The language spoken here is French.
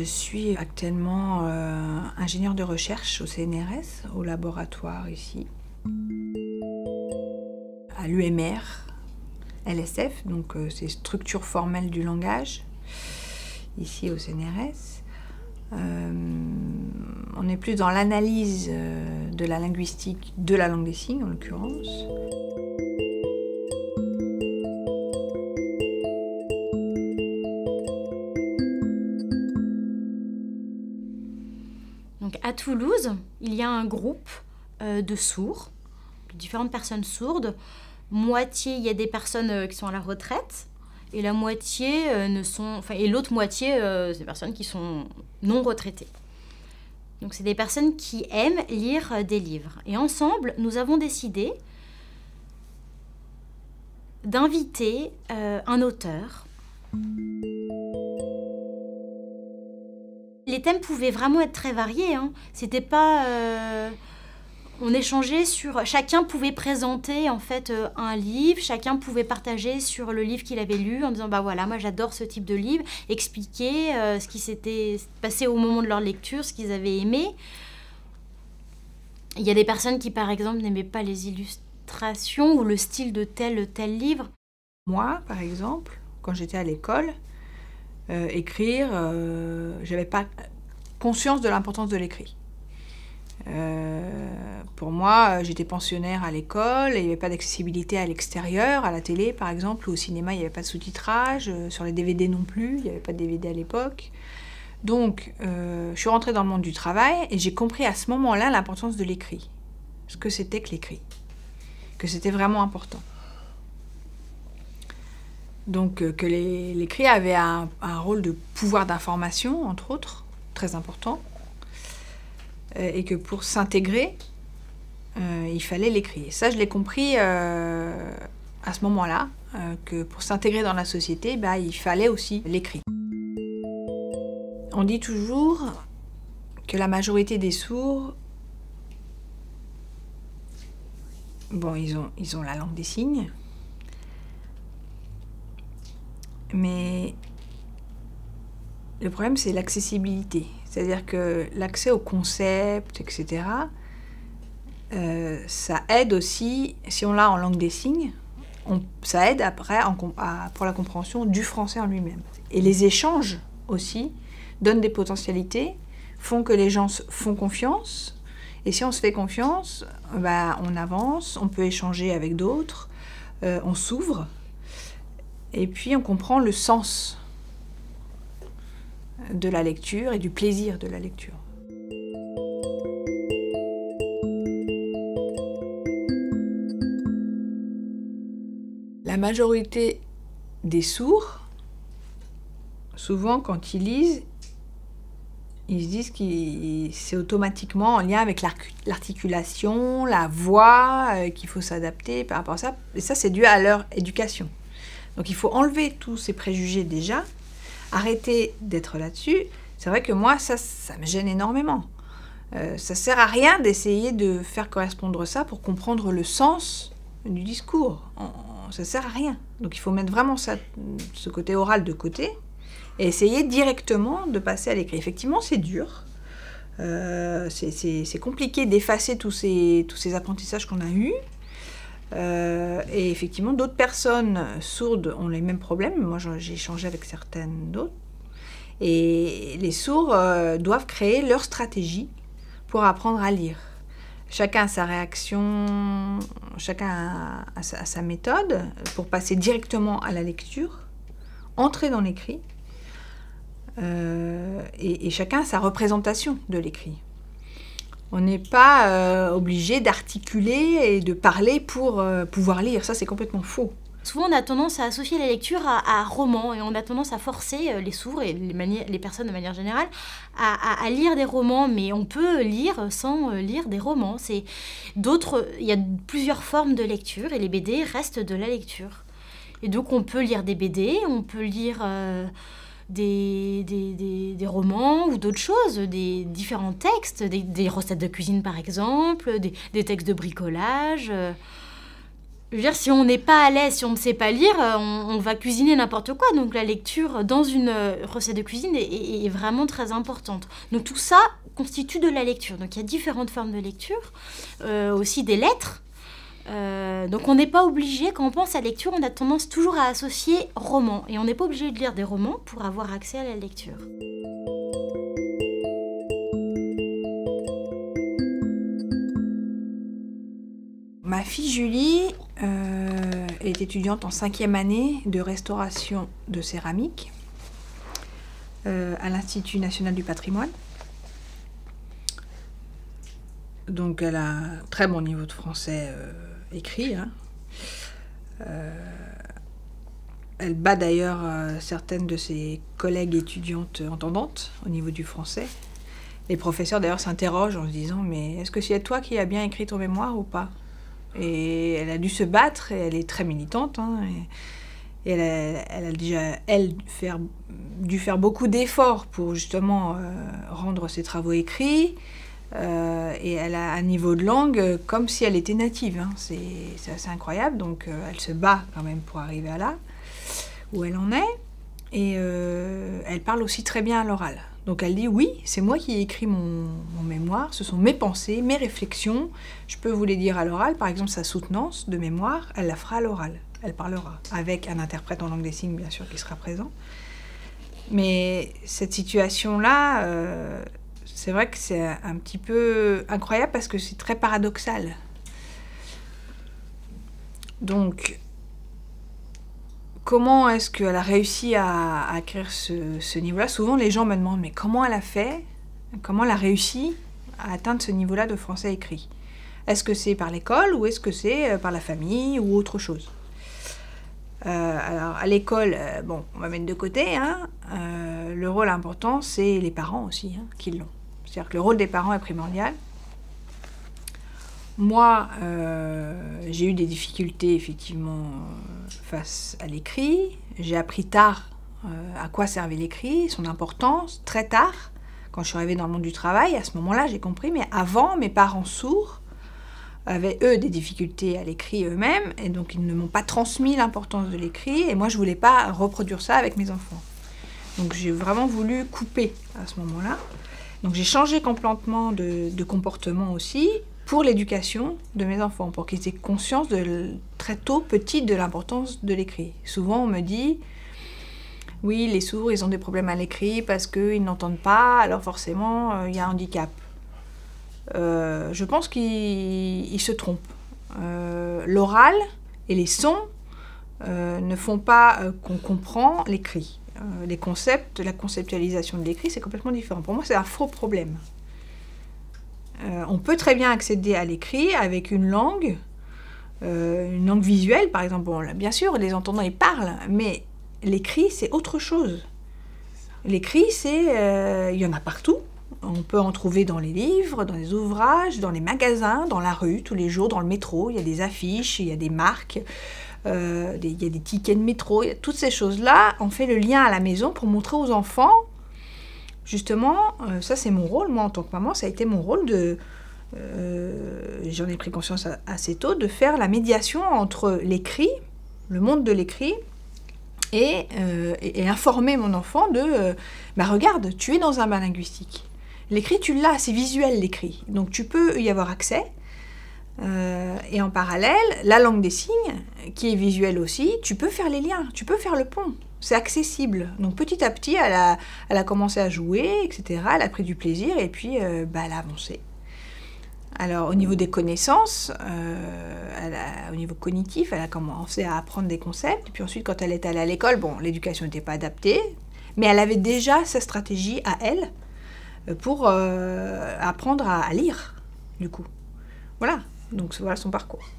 Je suis actuellement ingénieure de recherche au CNRS, au laboratoire ici, à l'UMR, LSF, donc c'est structure formelle du langage, ici au CNRS. On est plus dans l'analyse de la linguistique de la langue des signes, en l'occurrence. Donc à Toulouse, il y a un groupe de sourds, de différentes personnes sourdes. Moitié, il y a des personnes qui sont à la retraite, et la moitié et l'autre moitié, c'est des personnes qui sont non retraitées. Donc c'est des personnes qui aiment lire des livres. Et ensemble, nous avons décidé d'inviter un auteur. Les thèmes pouvaient vraiment être très variés, hein. C'était pas... on échangeait sur... Chacun pouvait présenter en fait un livre, chacun pouvait partager sur le livre qu'il avait lu en disant bah voilà, moi j'adore ce type de livre, expliquer ce qui s'était passé au moment de leur lecture, ce qu'ils avaient aimé. Il y a des personnes qui par exemple n'aimaient pas les illustrations ou le style de tel livre. Moi, par exemple, quand j'étais à l'école, écrire, j'avais pas conscience de l'importance de l'écrit. Pour moi, j'étais pensionnaire à l'école et il n'y avait pas d'accessibilité à l'extérieur, à la télé par exemple, ou au cinéma il n'y avait pas de sous-titrage, sur les DVD non plus, il n'y avait pas de DVD à l'époque. Donc, je suis rentrée dans le monde du travail et j'ai compris à ce moment-là l'importance de l'écrit. Ce que c'était que l'écrit. Que c'était vraiment important. Donc, que l'écrit avait un rôle de pouvoir d'information, entre autres, très important. Et que pour s'intégrer, il fallait l'écrire. Ça, je l'ai compris à ce moment-là, que pour s'intégrer dans la société, bah, il fallait aussi l'écrit. On dit toujours que la majorité des sourds, bon, ils ont la langue des signes, mais le problème, c'est l'accessibilité. C'est-à-dire que l'accès aux concepts, etc., ça aide aussi, si on l'a en langue des signes, ça aide après pour la compréhension du français en lui-même. Et les échanges aussi donnent des potentialités, font que les gens font confiance. Et si on se fait confiance, bah, on avance, on peut échanger avec d'autres, on s'ouvre, et puis on comprend le sens de la lecture et du plaisir de la lecture. La majorité des sourds, souvent quand ils lisent, ils se disent que c'est automatiquement en lien avec l'articulation, la voix, qu'il faut s'adapter par rapport à ça. Et ça, c'est dû à leur éducation. Donc il faut enlever tous ces préjugés déjà, arrêter d'être là-dessus. C'est vrai que moi, ça me gêne énormément. Ça sert à rien d'essayer de faire correspondre ça pour comprendre le sens du discours. Ça sert à rien. Donc il faut mettre vraiment ce côté oral de côté et essayer directement de passer à l'écrit. Effectivement, c'est dur. C'est compliqué d'effacer tous ces apprentissages qu'on a eus. Et effectivement, d'autres personnes sourdes ont les mêmes problèmes. Moi, j'ai échangé avec certaines d'autres. Et les sourds doivent créer leur stratégie pour apprendre à lire. Chacun a sa réaction, chacun a sa méthode pour passer directement à la lecture, entrer dans l'écrit. Et chacun a sa représentation de l'écrit. On n'est pas obligé d'articuler et de parler pour pouvoir lire. Ça, c'est complètement faux. Souvent, on a tendance à associer la lecture à roman et on a tendance à forcer les sourds et les personnes de manière générale à lire des romans, mais on peut lire sans lire des romans. Il y a plusieurs formes de lecture et les BD restent de la lecture. Et donc, on peut lire des BD, on peut lire des romans ou d'autres choses, des différents textes, des recettes de cuisine par exemple, des textes de bricolage. Je veux dire, si on n'est pas à l'aise, si on ne sait pas lire, on va cuisiner n'importe quoi. Donc la lecture dans une recette de cuisine est vraiment très importante. Donc tout ça constitue de la lecture. Donc il y a différentes formes de lecture, aussi des lettres. Donc on n'est pas obligé, quand on pense à lecture, on a tendance toujours à associer roman. Et on n'est pas obligé de lire des romans pour avoir accès à la lecture. Ma fille Julie est étudiante en 5e année de restauration de céramique à l'Institut national du patrimoine. Donc elle a un très bon niveau de français écrit. Hein. Elle bat d'ailleurs certaines de ses collègues étudiantes entendantes au niveau du français. Les professeurs d'ailleurs s'interrogent en se disant « mais est-ce que c'est toi qui as bien écrit ton mémoire ou pas ?» Et elle a dû se battre, et elle est très militante, hein, et elle a déjà, dû faire beaucoup d'efforts pour justement rendre ses travaux écrits, et elle a un niveau de langue comme si elle était native, hein. C'est assez incroyable, donc elle se bat quand même pour arriver à là où elle en est, et elle parle aussi très bien à l'oral. Donc elle dit oui, c'est moi qui ai écrit mon mémoire, ce sont mes pensées, mes réflexions, je peux vous les dire à l'oral, par exemple sa soutenance de mémoire, elle la fera à l'oral, elle parlera, avec un interprète en langue des signes bien sûr qui sera présent. Mais cette situation-là, c'est vrai que c'est un petit peu incroyable parce que c'est très paradoxal. Donc, comment est-ce qu'elle a réussi à acquérir ce niveau-là? Souvent, les gens me demandent, mais comment elle a fait? Comment elle a réussi à atteindre ce niveau-là de français écrit? Est-ce que c'est par l'école ou est-ce que c'est par la famille ou autre chose? Alors, à l'école, bon, on va mettre de côté, hein, le rôle important, c'est les parents aussi, hein, qui l'ont. C'est-à-dire que le rôle des parents est primordial. Moi, j'ai eu des difficultés, effectivement, face à l'écrit. J'ai appris tard à quoi servait l'écrit, son importance, très tard. Quand je suis arrivée dans le monde du travail, à ce moment-là, j'ai compris. Mais avant, mes parents sourds avaient, eux, des difficultés à l'écrit eux-mêmes. Et donc, ils ne m'ont pas transmis l'importance de l'écrit. Et moi, je ne voulais pas reproduire ça avec mes enfants. Donc, j'ai vraiment voulu couper à ce moment-là. Donc, j'ai changé complètement de comportement aussi, pour l'éducation de mes enfants, pour qu'ils aient conscience très tôt, petit, de l'importance de l'écrit. Souvent, on me dit, oui, les sourds, ils ont des problèmes à l'écrit parce qu'ils n'entendent pas, alors forcément, il y a un handicap. Je pense qu'ils se trompent. L'oral et les sons ne font pas qu'on comprend l'écrit. Les concepts, la conceptualisation de l'écrit, c'est complètement différent. Pour moi, c'est un faux problème. On peut très bien accéder à l'écrit avec une langue visuelle, par exemple. Bon, là, bien sûr, les entendants, ils parlent, mais l'écrit, c'est autre chose. L'écrit, il y en a partout. On peut en trouver dans les livres, dans les ouvrages, dans les magasins, dans la rue, tous les jours, dans le métro. Il y a des affiches, il y a des marques, il y a des tickets de métro. Toutes ces choses-là, on fait le lien à la maison pour montrer aux enfants. Justement, ça c'est mon rôle, moi en tant que maman, ça a été mon rôle j'en ai pris conscience assez tôt, de faire la médiation entre l'écrit, le monde de l'écrit, et informer mon enfant bah regarde, tu es dans un bain linguistique. L'écrit, tu l'as, c'est visuel l'écrit, donc tu peux y avoir accès. Et en parallèle, la langue des signes, qui est visuelle aussi, tu peux faire les liens, tu peux faire le pont. C'est accessible. Donc petit à petit, elle a commencé à jouer, etc. Elle a pris du plaisir et puis bah, elle a avancé. Alors au niveau des connaissances, au niveau cognitif, elle a commencé à apprendre des concepts. Et puis ensuite, quand elle est allée à l'école, bon, l'éducation n'était pas adaptée, mais elle avait déjà sa stratégie à elle pour apprendre à lire, du coup. Voilà, donc voilà son parcours.